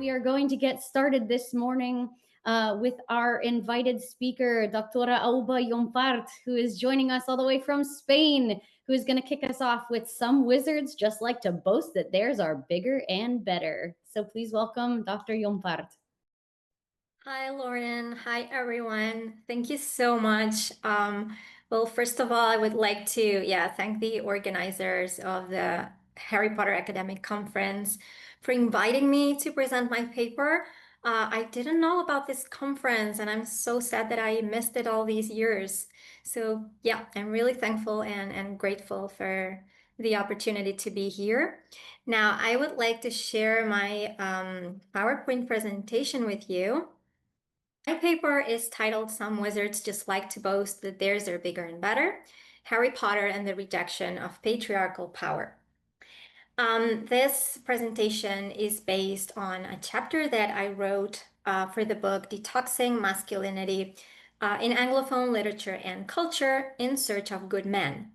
we are going to get started this morning with our invited speaker, Dr. Auba Llompart, who is joining us all the way from Spain, who is going to kick us off with some wizards just like to boast that theirs are bigger and better. So please welcome Dr. Llompart. Hi, Lauren. Hi, everyone. Thank you so much. Well, first of all, I would like to, thank the organizers of the Harry Potter Academic Conference for inviting me to present my paper. I didn't know about this conference, and I'm so sad that I missed it all these years. So, I'm really thankful and grateful for the opportunity to be here. Now, I would like to share my PowerPoint presentation with you. My paper is titled Some Wizards Just Like to Boast That Theirs Are Bigger and Better, Harry Potter and the Rejection of Patriarchal Power. This presentation is based on a chapter that I wrote for the book Detoxing Masculinity in Anglophone Literature and Culture in Search of Good Men.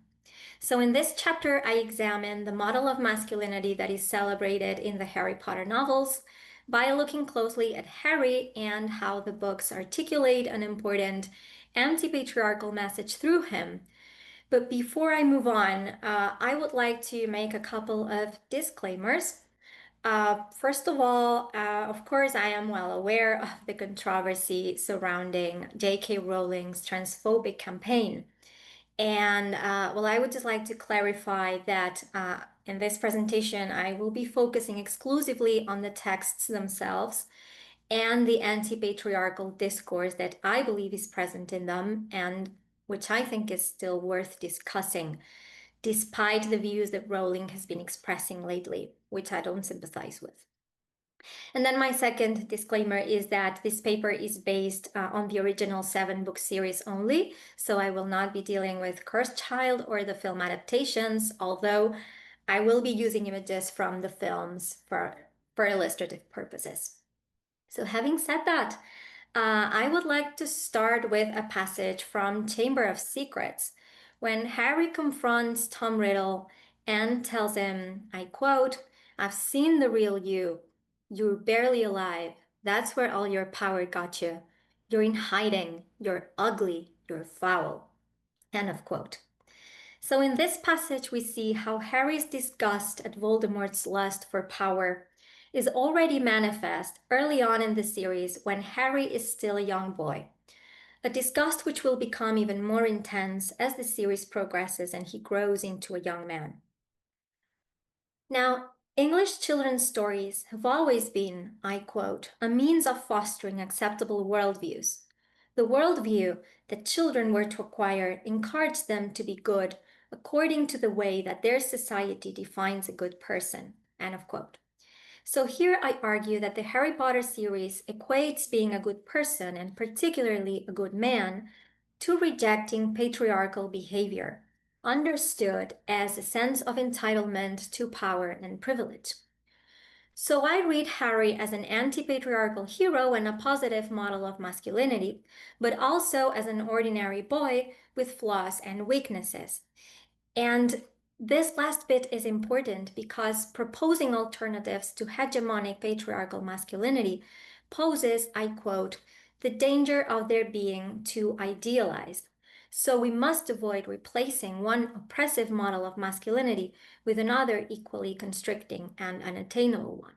So in this chapter, I examine the model of masculinity that is celebrated in the Harry Potter novels by looking closely at Harry and how the books articulate an important anti-patriarchal message through him. But before I move on, I would like to make a couple of disclaimers. First of all, of course, I am well aware of the controversy surrounding J.K. Rowling's transphobic campaign. And I would just like to clarify that in this presentation, I will be focusing exclusively on the texts themselves and the anti-patriarchal discourse that I believe is present in them and which I think is still worth discussing, despite the views that Rowling has been expressing lately, which I don't sympathize with. And then my second disclaimer is that this paper is based on the original 7-book series only, so I will not be dealing with Cursed Child or the film adaptations, although I will be using images from the films for illustrative purposes. So having said that, I would like to start with a passage from Chamber of Secrets, when Harry confronts Tom Riddle and tells him, I quote, "I've seen the real you. You're barely alive. That's where all your power got you. You're in hiding. You're ugly. You're foul." End of quote. So in this passage, we see how Harry's disgust at Voldemort's lust for power is already manifest early on in the series when Harry is still a young boy. A disgust which will become even more intense as the series progresses and he grows into a young man. Now, English children's stories have always been, I quote, "a means of fostering acceptable worldviews. The worldview that children were to acquire encouraged them to be good according to the way that their society defines a good person." End of quote. So here I argue that the Harry Potter series equates being a good person, and particularly a good man, to rejecting patriarchal behavior, understood as a sense of entitlement to power and privilege. So I read Harry as an anti-patriarchal hero and a positive model of masculinity, but also as an ordinary boy with flaws and weaknesses. And this last bit is important because proposing alternatives to hegemonic patriarchal masculinity poses, I quote, "the danger of their being too idealized." So we must avoid replacing one oppressive model of masculinity with another equally constricting and unattainable one.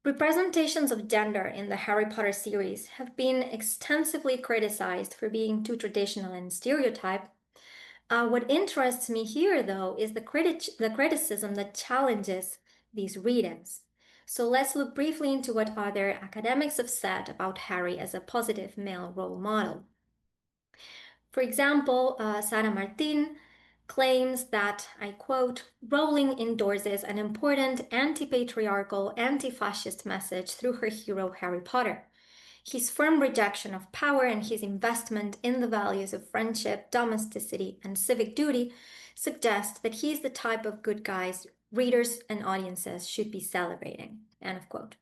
Representations of gender in the Harry Potter series have been extensively criticized for being too traditional and stereotyped. What interests me here, though, is the criticism that challenges these readings. So let's look briefly into what other academics have said about Harry as a positive male role model. For example, Sarah Martín claims that, I quote, "Rowling endorses an important anti-patriarchal, anti-fascist message through her hero Harry Potter. His firm rejection of power and his investment in the values of friendship, domesticity, and civic duty suggest that he is the type of good guys readers and audiences should be celebrating." End of quote.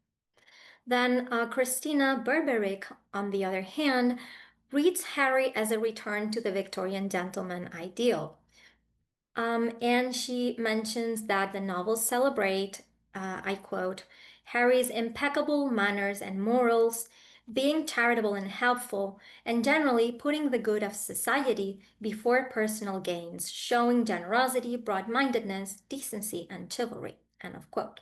Then Christina Berberich, on the other hand, reads Harry as a return to the Victorian gentleman ideal. And she mentions that the novels celebrate, I quote, Harry's impeccable manners and morals, being charitable and helpful, and generally putting the good of society before personal gains, showing generosity, broad-mindedness, decency, and chivalry. End of quote.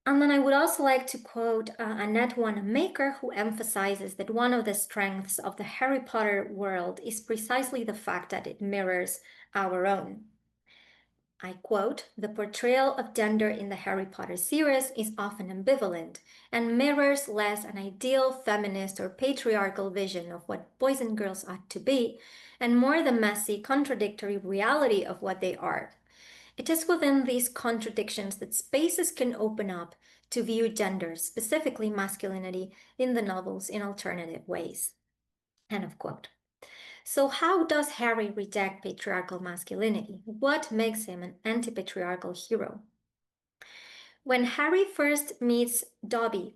And then I would also like to quote Annette Wanamaker, who emphasizes that one of the strengths of the Harry Potter world is precisely the fact that it mirrors our own. I quote, "The portrayal of gender in the Harry Potter series is often ambivalent and mirrors less an ideal feminist or patriarchal vision of what boys and girls ought to be, and more the messy, contradictory reality of what they are. It is within these contradictions that spaces can open up to view gender, specifically masculinity, in the novels in alternative ways." End of quote. So how does Harry reject patriarchal masculinity? What makes him an anti-patriarchal hero? When Harry first meets Dobby,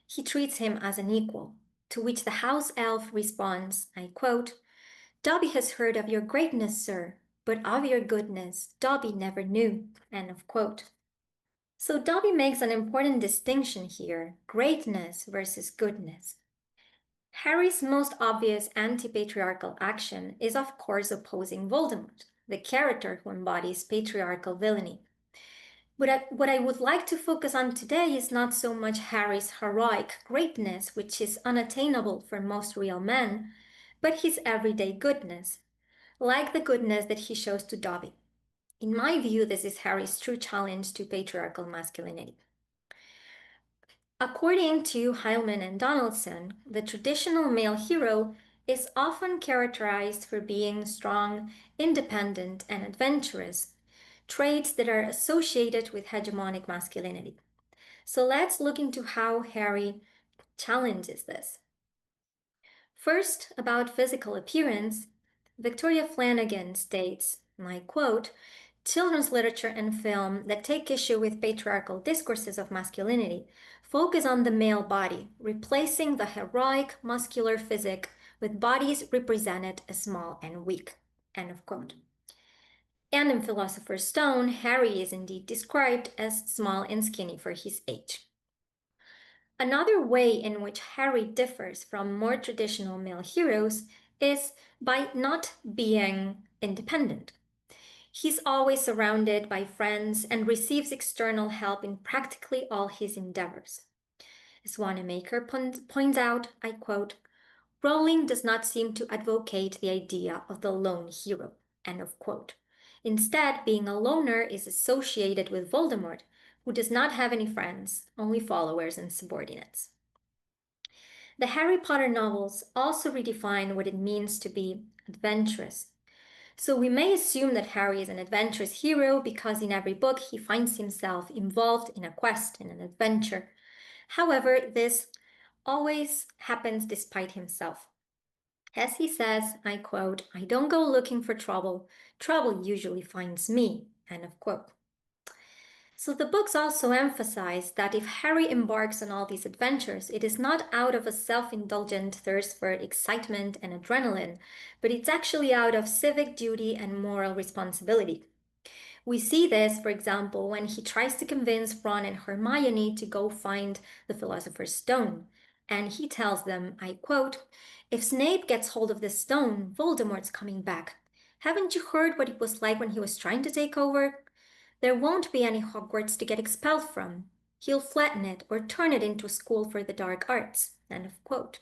he treats him as an equal, to which the house elf responds, I quote, "Dobby has heard of your greatness, sir, but of your goodness Dobby never knew." End of quote. So Dobby makes an important distinction here, greatness versus goodness. Harry's most obvious anti-patriarchal action is of course opposing Voldemort, the character who embodies patriarchal villainy. But what I would like to focus on today is not so much Harry's heroic greatness, which is unattainable for most real men, but his everyday goodness, like the goodness that he shows to Dobby. In my view, this is Harry's true challenge to patriarchal masculinity. According to Heilman and Donaldson, the traditional male hero is often characterized for being strong, independent, and adventurous, traits that are associated with hegemonic masculinity. So let's look into how Harry challenges this. First, about physical appearance, Victoria Flanagan states, and I quote, "Children's literature and film that take issue with patriarchal discourses of masculinity focus on the male body, replacing the heroic muscular physique with bodies represented as small and weak." End of quote. And in Philosopher's Stone, Harry is indeed described as small and skinny for his age. Another way in which Harry differs from more traditional male heroes is by not being independent. He's always surrounded by friends and receives external help in practically all his endeavors. As Wanamaker points out, I quote, "Rowling does not seem to advocate the idea of the lone hero." End of quote. Instead, being a loner is associated with Voldemort, who does not have any friends, only followers and subordinates. The Harry Potter novels also redefine what it means to be adventurous. So we may assume that Harry is an adventurous hero because in every book he finds himself involved in a quest, in an adventure. However, this always happens despite himself. As he says, I quote, "I don't go looking for trouble. Trouble usually finds me." End of quote. So the books also emphasize that if Harry embarks on all these adventures, it is not out of a self-indulgent thirst for excitement and adrenaline, but it's actually out of civic duty and moral responsibility. We see this, for example, when he tries to convince Ron and Hermione to go find the Philosopher's Stone. And he tells them, I quote, "If Snape gets hold of this stone, Voldemort's coming back. Haven't you heard what it was like when he was trying to take over? There won't be any Hogwarts to get expelled from. He'll flatten it or turn it into a school for the dark arts." End of quote.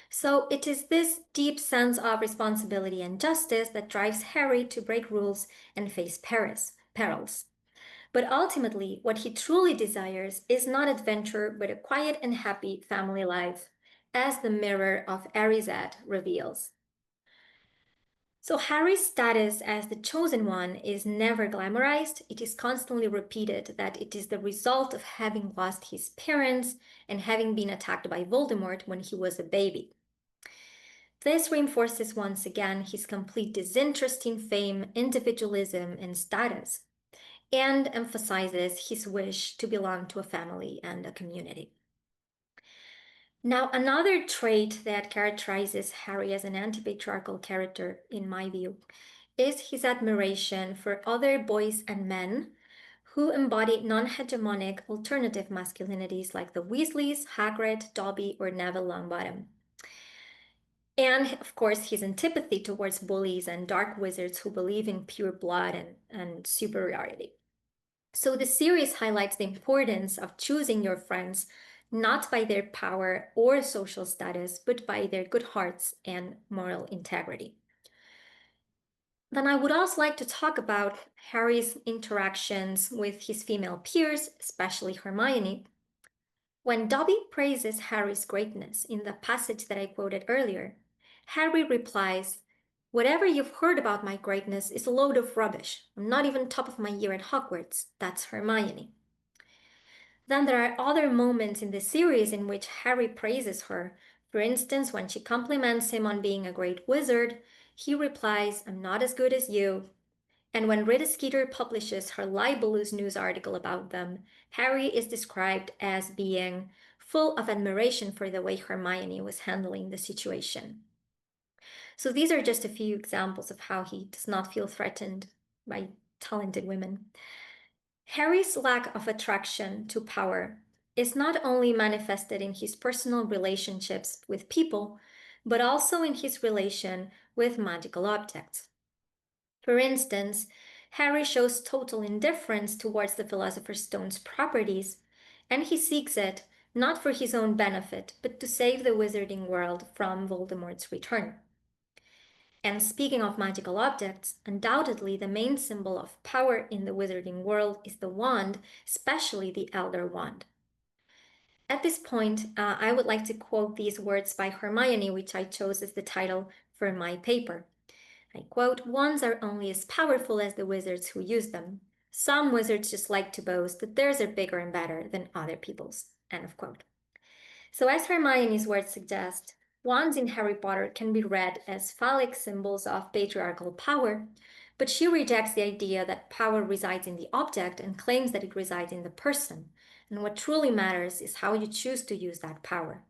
So it is this deep sense of responsibility and justice that drives Harry to break rules and face perils. But ultimately, what he truly desires is not adventure, but a quiet and happy family life, as the mirror of Erised reveals. So Harry's status as the chosen one is never glamorized. It is constantly repeated that it is the result of having lost his parents and having been attacked by Voldemort when he was a baby. This reinforces once again his complete disinterest in fame, individualism, and status, and emphasizes his wish to belong to a family and a community. Now, another trait that characterizes Harry as an anti-patriarchal character, in my view, is his admiration for other boys and men who embody non-hegemonic alternative masculinities like the Weasleys, Hagrid, Dobby, or Neville Longbottom. And of course, his antipathy towards bullies and dark wizards who believe in pure blood and superiority. So the series highlights the importance of choosing your friends not by their power or social status, but by their good hearts and moral integrity. Then I would also like to talk about Harry's interactions with his female peers, especially Hermione. When Dobby praises Harry's greatness in the passage that I quoted earlier, Harry replies, "Whatever you've heard about my greatness is a load of rubbish. I'm not even top of my year at Hogwarts." That's Hermione. Then there are other moments in the series in which Harry praises her. For instance, when she compliments him on being a great wizard, he replies, "I'm not as good as you." And when Rita Skeeter publishes her libelous news article about them, Harry is described as being full of admiration for the way Hermione was handling the situation. So these are just a few examples of how he does not feel threatened by talented women. Harry's lack of attraction to power is not only manifested in his personal relationships with people, but also in his relation with magical objects. For instance, Harry shows total indifference towards the Philosopher's Stone's properties, and he seeks it not for his own benefit, but to save the wizarding world from Voldemort's return. And speaking of magical objects, undoubtedly the main symbol of power in the wizarding world is the wand, especially the Elder Wand. At this point, I would like to quote these words by Hermione, which I chose as the title for my paper. I quote, "Wands are only as powerful as the wizards who use them. Some wizards just like to boast that theirs are bigger and better than other people's." End of quote. So as Hermione's words suggest, wands in Harry Potter can be read as phallic symbols of patriarchal power, but she rejects the idea that power resides in the object and claims that it resides in the person. And what truly matters is how you choose to use that power.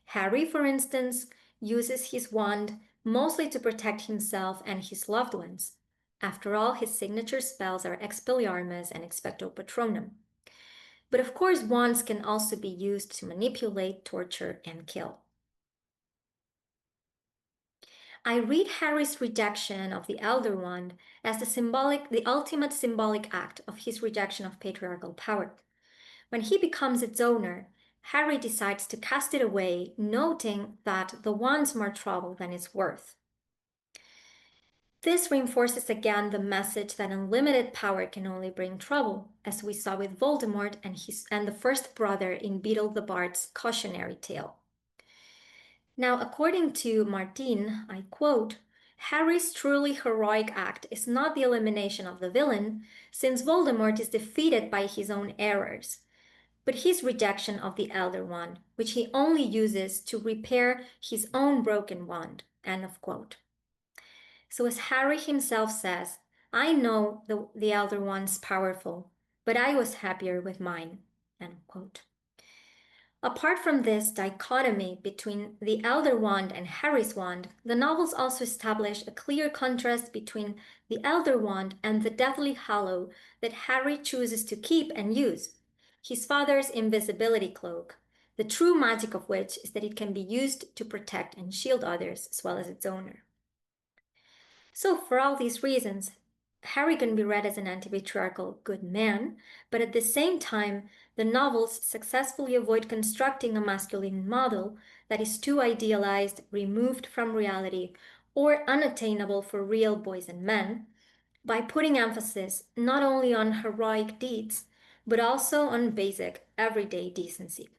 Harry, for instance, uses his wand mostly to protect himself and his loved ones. After all, his signature spells are Expelliarmus and Expecto Patronum. But of course, wands can also be used to manipulate, torture, and kill. I read Harry's rejection of the Elder Wand as the ultimate symbolic act of his rejection of patriarchal power. When he becomes its owner, Harry decides to cast it away, noting that the wand's more trouble than it's worth. This reinforces again the message that unlimited power can only bring trouble, as we saw with Voldemort and the first brother in Beedle the Bard's cautionary tale. Now, according to Martín, I quote, "Harry's truly heroic act is not the elimination of the villain, since Voldemort is defeated by his own errors, but his rejection of the Elder Wand, which he only uses to repair his own broken wand." End of quote. So as Harry himself says, "I know the Elder Wand's powerful, but I was happier with mine." End of quote. Apart from this dichotomy between the Elder Wand and Harry's wand, the novels also establish a clear contrast between the Elder Wand and the Deathly Hallow that Harry chooses to keep and use, his father's invisibility cloak, the true magic of which is that it can be used to protect and shield others as well as its owner. So for all these reasons, Harry can be read as an anti-patriarchal good man, but at the same time, the novels successfully avoid constructing a masculine model that is too idealized, removed from reality, or unattainable for real boys and men, by putting emphasis not only on heroic deeds, but also on basic, everyday decency.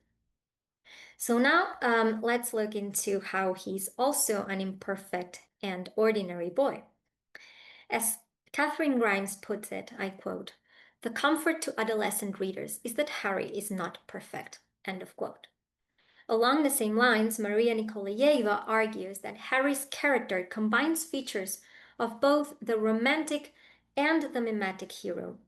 So now let's look into how he's also an imperfect and ordinary boy. As Catherine Grimes puts it, I quote, "The comfort to adolescent readers is that Harry is not perfect." End of quote. Along the same lines, Maria Nikolajeva argues that Harry's character combines features of both the romantic and the mimetic hero.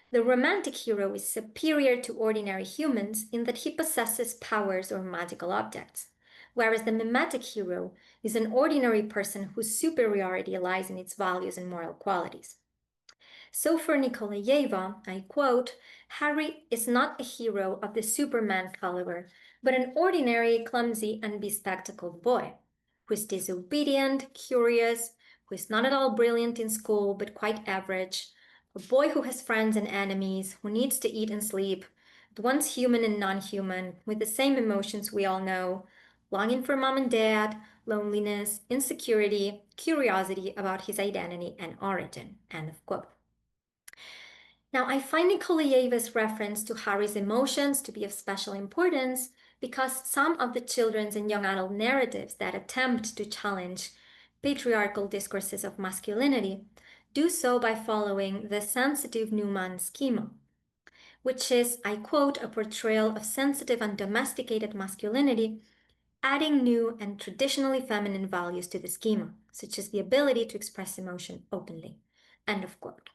The romantic hero is superior to ordinary humans in that he possesses powers or magical objects, whereas the mimetic hero is an ordinary person whose superiority lies in its values and moral qualities. So for Nikolajeva, I quote, Harry is not a hero of the Superman caliber, but an ordinary, clumsy, and bespectacled boy who is disobedient, curious, who is not at all brilliant in school but quite average, a boy who has friends and enemies, who needs to eat and sleep, at once human and non-human, with the same emotions we all know, longing for mom and dad, loneliness, insecurity, curiosity about his identity and origin. End of quote. Now, I find Nikolajeva's reference to Harry's emotions to be of special importance because some of the children's and young adult narratives that attempt to challenge patriarchal discourses of masculinity do so by following the sensitive Newman schema, which is, I quote, a portrayal of sensitive and domesticated masculinity, adding new and traditionally feminine values to the schema, such as the ability to express emotion openly. End of quote.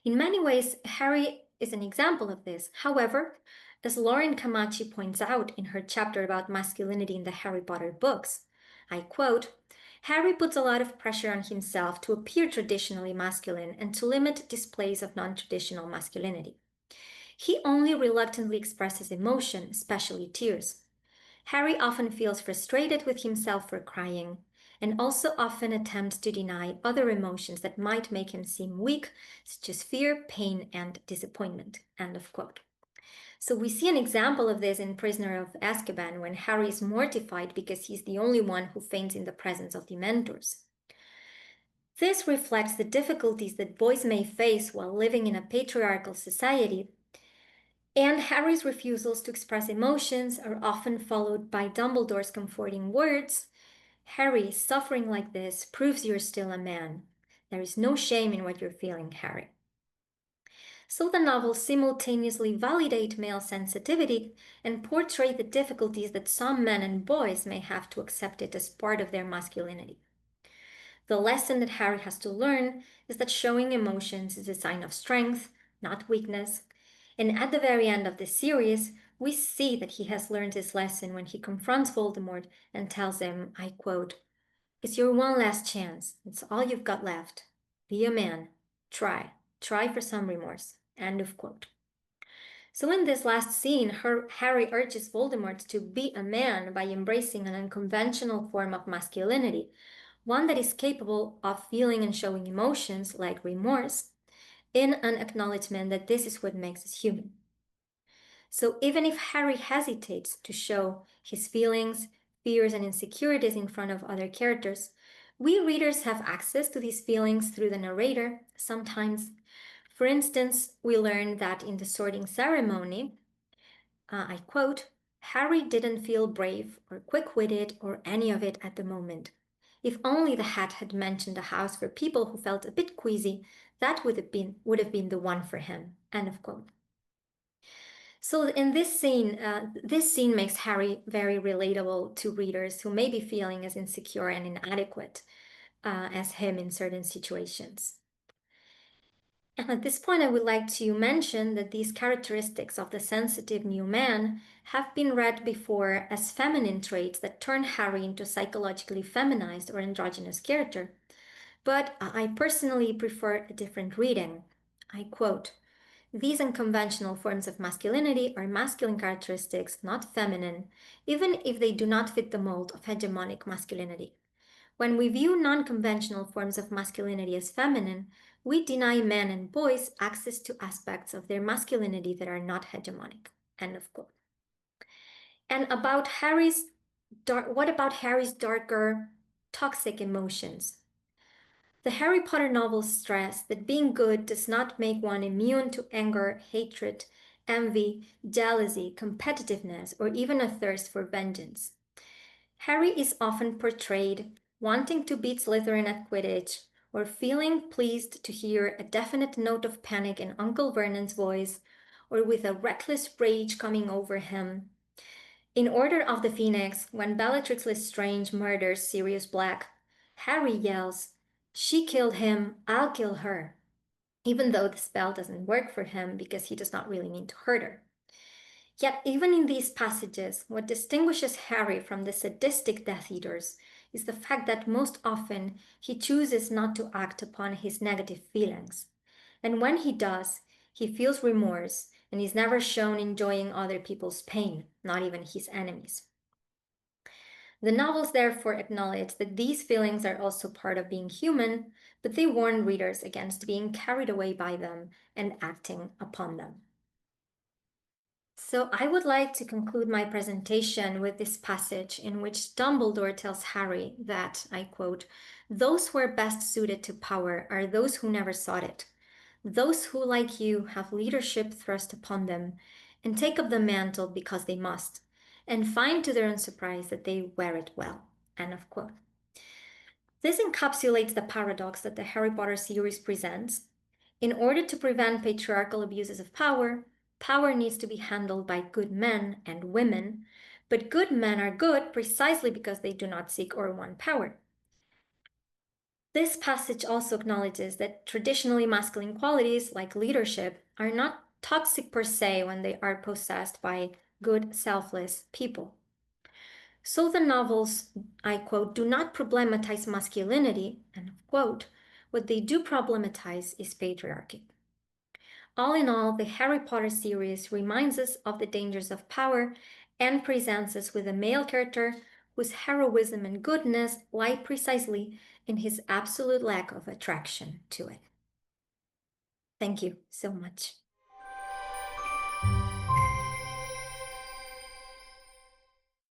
In many ways, Harry is an example of this. However, as Lauren Camachi points out in her chapter about masculinity in the Harry Potter books, I quote, Harry puts a lot of pressure on himself to appear traditionally masculine and to limit displays of non-traditional masculinity. He only reluctantly expresses emotion, especially tears. Harry often feels frustrated with himself for crying, and also often attempts to deny other emotions that might make him seem weak, such as fear, pain, and disappointment. End of quote. So we see an example of this in Prisoner of Azkaban when Harry is mortified because he's the only one who faints in the presence of Dementors. This reflects the difficulties that boys may face while living in a patriarchal society, and Harry's refusals to express emotions are often followed by Dumbledore's comforting words, Harry, suffering like this proves you're still a man. There is no shame in what you're feeling, Harry. So the novels simultaneously validate male sensitivity and portray the difficulties that some men and boys may have to accept it as part of their masculinity. The lesson that Harry has to learn is that showing emotions is a sign of strength, not weakness. And at the very end of the series, we see that he has learned his lesson when he confronts Voldemort and tells him, I quote, it's your one last chance. It's all you've got left. Be a man. Try. Try for some remorse. End of quote. So in this last scene, Harry urges Voldemort to be a man by embracing an unconventional form of masculinity, one that is capable of feeling and showing emotions like remorse, in an acknowledgement that this is what makes us human. So even if Harry hesitates to show his feelings, fears, and insecurities in front of other characters, we readers have access to these feelings through the narrator sometimes. For instance, we learn that in the sorting ceremony, I quote, Harry didn't feel brave or quick-witted or any of it at the moment. If only the hat had mentioned a house for people who felt a bit queasy, that would have been the one for him. End of quote. So in this scene makes Harry very relatable to readers who may be feeling as insecure and inadequate as him in certain situations. And at this point, I would like to mention that these characteristics of the sensitive new man have been read before as feminine traits that turn Harry into a psychologically feminized or androgynous character. But I personally prefer a different reading. I quote, these unconventional forms of masculinity are masculine characteristics, not feminine, even if they do not fit the mold of hegemonic masculinity. When we view non-conventional forms of masculinity as feminine, we deny men and boys access to aspects of their masculinity that are not hegemonic. End of quote. And what about Harry's darker, toxic emotions? The Harry Potter novels stress that being good does not make one immune to anger, hatred, envy, jealousy, competitiveness, or even a thirst for vengeance. Harry is often portrayed wanting to beat Slytherin at Quidditch, or feeling pleased to hear a definite note of panic in Uncle Vernon's voice, or with a reckless rage coming over him. In Order of the Phoenix, when Bellatrix Lestrange murders Sirius Black, Harry yells, she killed him, I'll kill her, even though the spell doesn't work for him because he does not really mean to hurt her. Yet even in these passages, what distinguishes Harry from the sadistic Death Eaters is the fact that most often he chooses not to act upon his negative feelings. And when he does, he feels remorse and is never shown enjoying other people's pain, not even his enemies. The novels therefore acknowledge that these feelings are also part of being human, but they warn readers against being carried away by them and acting upon them. So I would like to conclude my presentation with this passage in which Dumbledore tells Harry that, I quote, "Those who are best suited to power are those who never sought it, those who, like you, have leadership thrust upon them and take up the mantle because they must, and find to their own surprise that they wear it well." End of quote. This encapsulates the paradox that the Harry Potter series presents. In order to prevent patriarchal abuses of power, power needs to be handled by good men and women, but good men are good precisely because they do not seek or want power. This passage also acknowledges that traditionally masculine qualities like leadership are not toxic per se when they are possessed by good, selfless people. So the novels, I quote, do not problematize masculinity, end of quote. What they do problematize is patriarchy. All in all, the Harry Potter series reminds us of the dangers of power and presents us with a male character whose heroism and goodness lie precisely in his absolute lack of attraction to it. Thank you so much.